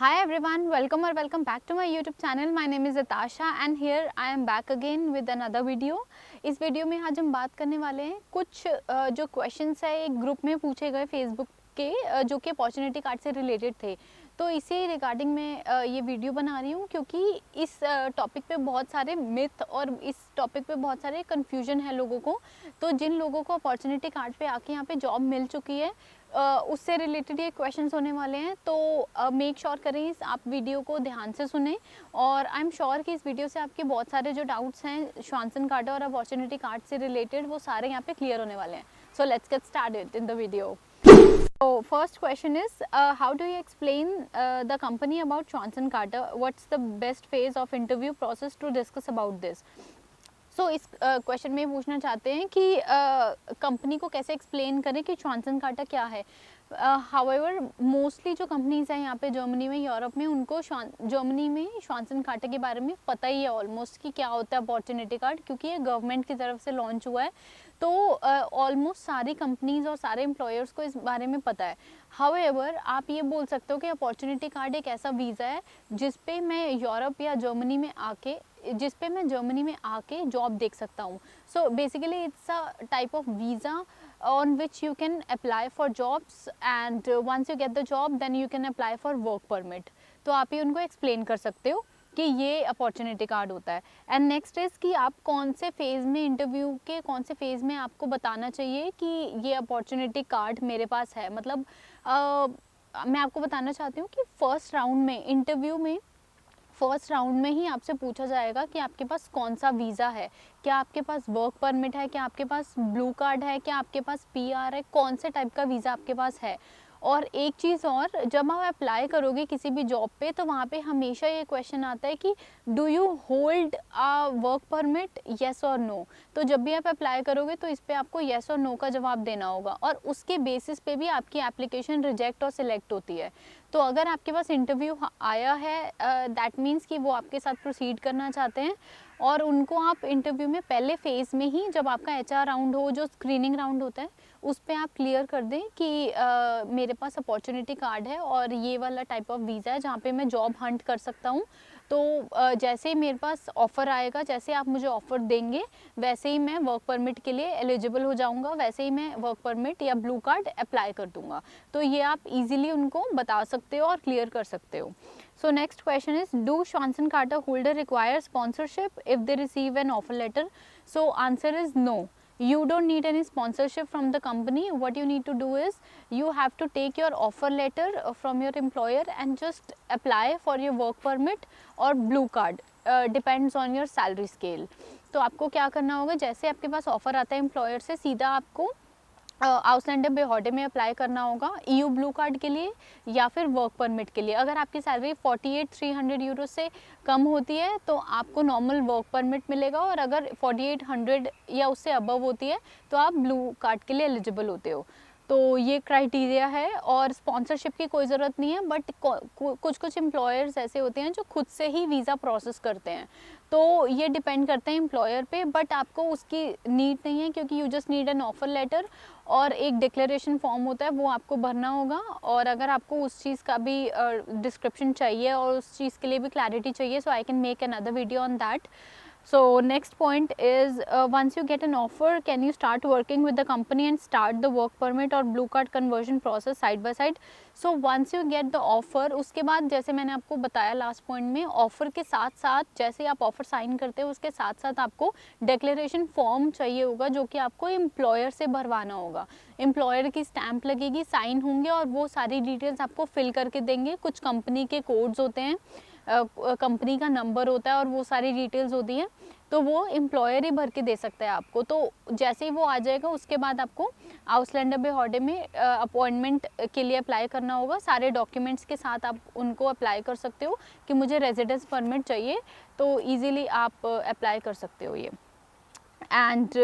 Hi everyone, welcome or welcome back to my YouTube channel. My name is Natasha and here I am back again with another video. इस video में आज हम बात करने वाले हैं कुछ जो क्वेश्चंस है एक ग्रुप में पूछे गए फेसबुक के जो कि अपॉर्चुनिटी कार्ड से रिलेटेड थे। तो इसी रिगार्डिंग मैं ये वीडियो बना रही हूँ क्योंकि इस टॉपिक पे बहुत सारे मिथ और इस टॉपिक पे बहुत सारे कन्फ्यूजन है लोगों को। तो जिन लोगों को अपॉर्चुनिटी कार्ड पे आके यहाँ पे जॉब मिल चुकी है उससे रिलेटेड ये क्वेश्चंस होने वाले हैं। तो मेक श्योर करें आप वीडियो को ध्यान से सुने और आई एम श्योर कि इस वीडियो से आपके बहुत सारे जो डाउट्स हैं श्वानसन कार्ड और अपॉर्चुनिटी कार्ड से रिलेटेड वो सारे यहाँ पे क्लियर होने वाले हैं। So let's get started in the video. So first question is how do you explain the company about Johnson Carter? What's the best phase of interview process to discuss about this? So इस question में पूछना चाहते हैं कि company को कैसे explain करें कि जॉनसन कार्टर क्या है. हाउएवर मोस्टली जो कंपनीज हैं यहाँ पे जर्मनी में यूरोप में उनको जर्मनी में जॉनसन कार्टर के बारे में पता ही है ऑलमोस्ट कि क्या होता है अपॉर्चुनिटी कार्ड, क्योंकि ये गवर्नमेंट की तरफ से लॉन्च हुआ है. तो ऑलमोस्ट सारी कंपनीज और सारे एम्प्लॉयर्स को इस बारे में पता है. हाउएवर आप ये बोल सकते हो कि अपॉर्चुनिटी कार्ड एक ऐसा वीज़ा है जिसपे मैं यूरोप या जर्मनी में आके जॉब देख सकता हूँ. So basically it's a type of visa on which you can apply for jobs and once you get the job then you can apply for work permit. तो आप ही उनको एक्सप्लेन कर सकते हो कि ये अपॉर्चुनिटी कार्ड होता है. एंड नेक्स्ट इज़ कि आप कौन से फेज़ में इंटरव्यू के कौन से फेज़ में आपको बताना चाहिए कि ये अपॉर्चुनिटी कार्ड मेरे पास है. मतलब मैं आपको बताना चाहती हूँ कि फर्स्ट राउंड में ही आपसे पूछा जाएगा कि आपके पास कौन सा वीज़ा है, क्या आपके पास वर्क परमिट है, क्या आपके पास ब्लू कार्ड है, क्या आपके पास पीआर है, कौन से टाइप का वीज़ा आपके पास है. और एक चीज़ और, जब आप अप्लाई करोगे किसी भी जॉब पे तो वहाँ पे हमेशा ये क्वेश्चन आता है कि do you hold a work permit, yes और नो. तो जब भी आप अप्लाई करोगे तो इस पर आपको येस और नो का जवाब देना होगा और उसके बेसिस पे भी आपकी एप्लीकेशन रिजेक्ट और सिलेक्ट होती है. तो अगर आपके पास इंटरव्यू आया है दैट मीन्स कि वो आपके साथ प्रोसीड करना चाहते हैं और उनको आप इंटरव्यू में पहले फेज़ में ही जब आपका एचआर राउंड हो, जो स्क्रीनिंग राउंड होता है, उस पर आप क्लियर कर दें कि मेरे पास अपॉर्चुनिटी कार्ड है और ये वाला टाइप ऑफ वीज़ा है जहाँ पे मैं जॉब हंट कर सकता हूँ. तो जैसे ही मेरे पास ऑफ़र आएगा, जैसे आप मुझे ऑफ़र देंगे वैसे ही मैं वर्क परमिट के लिए एलिजिबल हो जाऊंगा, वैसे ही मैं वर्क परमिट या ब्लू कार्ड अप्लाई कर दूंगा. तो ये आप इजीली उनको बता सकते हो और क्लियर कर सकते हो. So next question is, do Johnson Carter holder require sponsorship if they receive an offer letter? So answer is no. You don't need any sponsorship from the company. What you need to do is you have to take your offer letter from your employer and just apply for your work permit or blue card. Depends on your salary scale. तो आपको क्या करना होगा, जैसे आपके पास offer आता है employer से, सीधा आपको आउसलैंडर बेहॉडे में अप्लाई करना होगा ईयू ब्लू कार्ड के लिए या फिर वर्क परमिट के लिए. अगर आपकी सैलरी 48,300 यूरो से कम होती है तो आपको नॉर्मल वर्क परमिट मिलेगा और अगर 4800 या उससे अबव होती है तो आप ब्लू कार्ड के लिए एलिजिबल होते हो. तो ये क्राइटेरिया है और स्पॉन्सरशिप की कोई ज़रूरत नहीं है. बट कुछ एम्प्लॉयर्स ऐसे होते हैं जो खुद से ही वीज़ा प्रोसेस करते हैं, तो ये डिपेंड करते हैं एम्प्लॉयर पे. बट आपको उसकी नीड नहीं है क्योंकि you just need an offer letter और एक डिक्लेरेशन फॉर्म होता है वो आपको भरना होगा. और अगर आपको उस चीज़ का भी डिस्क्रिप्शन चाहिए और उस चीज़ के लिए भी क्लैरिटी चाहिए, so I can make another video on that. So next point is once you get an offer, can you start working with the company and start the work permit or blue card conversion process side by side? So once you get the offer, उसके बाद जैसे मैंने आपको बताया last point में, offer के साथ साथ जैसे आप ऑफ़र साइन करते हो उसके साथ साथ आपको डिक्लेरेशन फॉर्म चाहिए होगा जो कि आपको एम्प्लॉयर से भरवाना होगा. एम्प्लॉयर की स्टैंप लगेगी, साइन होंगे और वो सारी डिटेल्स आपको फिल करके देंगे. कुछ कंपनी के कोड्स होते हैं, कंपनी का नंबर होता है और वो सारी डिटेल्स होती हैं, तो वो एम्प्लॉयर ही भर के दे सकता है आपको. तो जैसे ही वो आ जाएगा उसके बाद आपको आउसलैंडर बेहॉडे में अपॉइंटमेंट के लिए अप्लाई करना होगा. सारे डॉक्यूमेंट्स के साथ आप उनको अप्लाई कर सकते हो कि मुझे रेजिडेंस परमिट चाहिए, तो ईज़िली आप अप्लाई कर सकते हो ये. एंड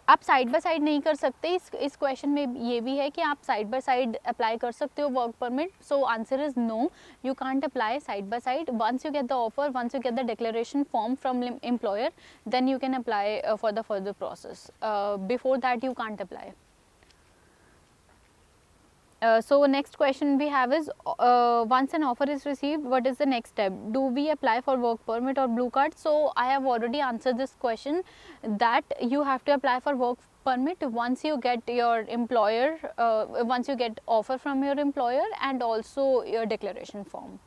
आप साइड बाय साइड नहीं कर सकते. इस क्वेश्चन में ये भी है कि आप साइड बाय साइड अप्लाई कर सकते हो work permit. So answer is no, you can't apply side by side. Once you get the offer, once you get the declaration form from employer, then you can apply for the further process. Before that you can't apply. So next question we have is, once an offer is received, what is the next step? Do we apply for work permit or blue card? So I have already answered this question, that you have to apply for work permit once you get your employer, once you get offer from your employer, and also your declaration form.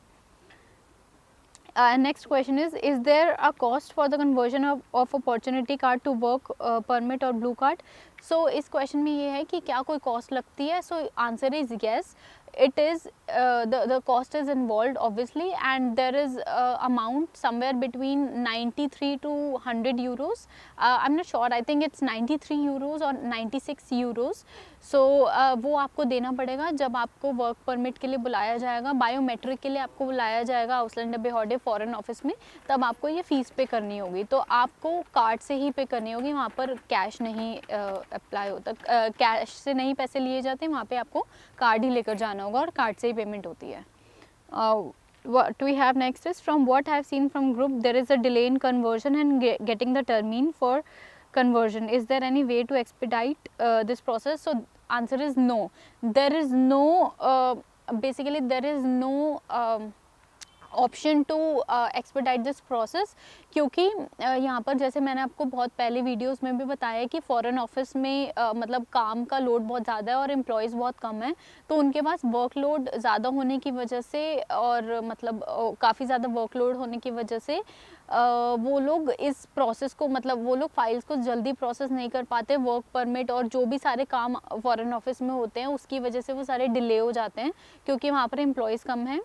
Next question is there a cost for the conversion of opportunity card to work permit or blue card? So इस question में ये है कि क्या कोई cost लगती है? So answer is yes. It is the cost is involved obviously, and there is amount somewhere between 93 to 100 euros. I'm not sure. I think it's 93 euros or 96 euros. सो वो आपको देना पड़ेगा जब आपको वर्क परमिट के लिए बुलाया जाएगा, बायोमेट्रिक के लिए आपको बुलाया जाएगा आउसलैंड बेहौडे फॉरेन ऑफिस में, तब आपको ये फ़ीस पे करनी होगी. तो आपको कार्ड से ही पे करनी होगी, वहाँ पर कैश नहीं अप्लाई होता, कैश से नहीं पैसे लिए जाते, वहाँ पे आपको कार्ड ही लेकर जाना होगा और कार्ड से ही पेमेंट होती है. What we have next is, from what I have seen from group, there is a delay in conversion and getting the termine for conversion. Is there any way to expedite this process? So answer is no. There is no basically there is no option to expedite this process, क्योंकि यहाँ पर जैसे मैंने आपको बहुत पहले videos में भी बताया कि फॉरेन ऑफिस में मतलब काम का लोड बहुत ज़्यादा है और एम्प्लॉयज़ बहुत कम है, तो उनके पास वर्कलोड ज़्यादा होने की वजह से और मतलब काफ़ी ज़्यादा वर्कलोड होने की वजह से वो लोग इस प्रोसेस को मतलब वो लोग फाइल्स को जल्दी प्रोसेस नहीं कर पाते. वर्क परमिट और जो भी सारे काम फॉरेन ऑफिस में होते हैं उसकी वजह से वो सारे डिले हो जाते हैं, क्योंकि वहाँ पर एम्प्लॉयज़ कम हैं.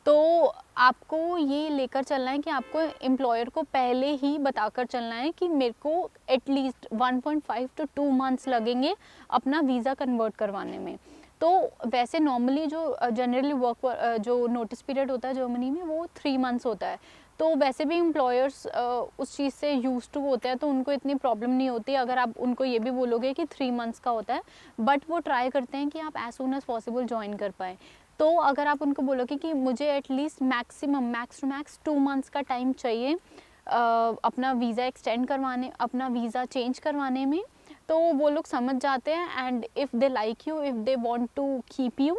तो आपको ये लेकर चलना है कि आपको एम्प्लॉयर को पहले ही बताकर चलना है कि मेरे को एटलीस्ट 1.5 to 2 मंथ्स लगेंगे अपना वीज़ा कन्वर्ट करवाने में. तो वैसे नॉर्मली जो जनरली वर्क जो नोटिस पीरियड होता है जर्मनी में वो 3 मंथ्स होता है. तो वैसे भी एम्प्लॉयर्स उस चीज़ से यूज टू होते हैं, तो उनको इतनी प्रॉब्लम नहीं होती अगर आप उनको ये भी बोलोगे कि 3 मंथ्स का होता है, बट वो ट्राई करते हैं कि आप as soon as possible join कर पाएँ. तो अगर आप उनको बोलोगे कि मुझे at least maximum max to max 2 months का टाइम चाहिए अपना वीज़ा एक्सटेंड करवाने, अपना वीज़ा चेंज करवाने में, तो वो लोग समझ जाते हैं. And if they like you, if they want to keep you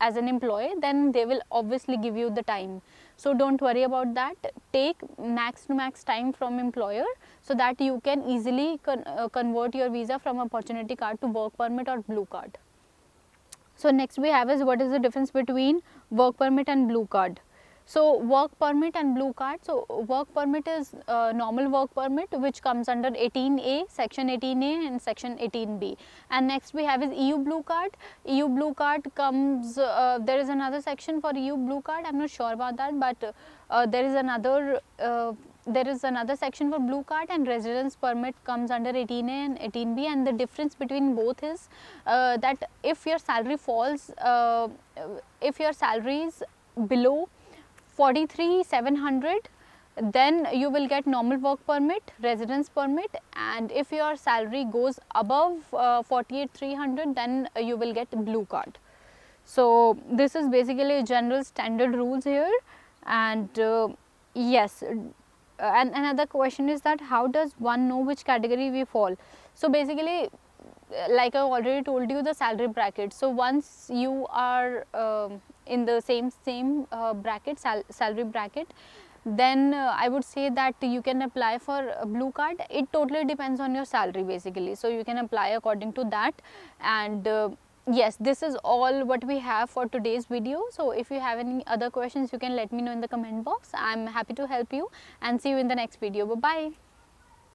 as an employ, then they will obviously give you the time. So don't worry about that. Take max to max time from employer so that you can easily convert your visa from opportunity card to work permit or blue card. So next we have is, what is the difference between work permit and blue card? So work permit and blue card. So work permit is normal work permit which comes under 18A, section 18A and section 18B. And next we have is EU blue card. EU blue card comes, there is another section for EU blue card. I'm not sure about that, but there is another section for blue card, and residence permit comes under 18A and 18B. And the difference between both is that if your salary falls, if your salary is below 43,700, then you will get normal work permit, residence permit, and if your salary goes above 48,300, then you will get blue card. So this is basically general standard rules here. And yes, and another question is that how does one know which category we fall? So basically, like I already told you, the salary bracket. So once you are in the same bracket, salary bracket, then I would say that you can apply for a blue card. It totally depends on your salary basically, so you can apply according to that. And yes, this is all what we have for today's video. So if you have any other questions, you can let me know in the comment box. I'm happy to help you, and see you in the next video. Bye bye.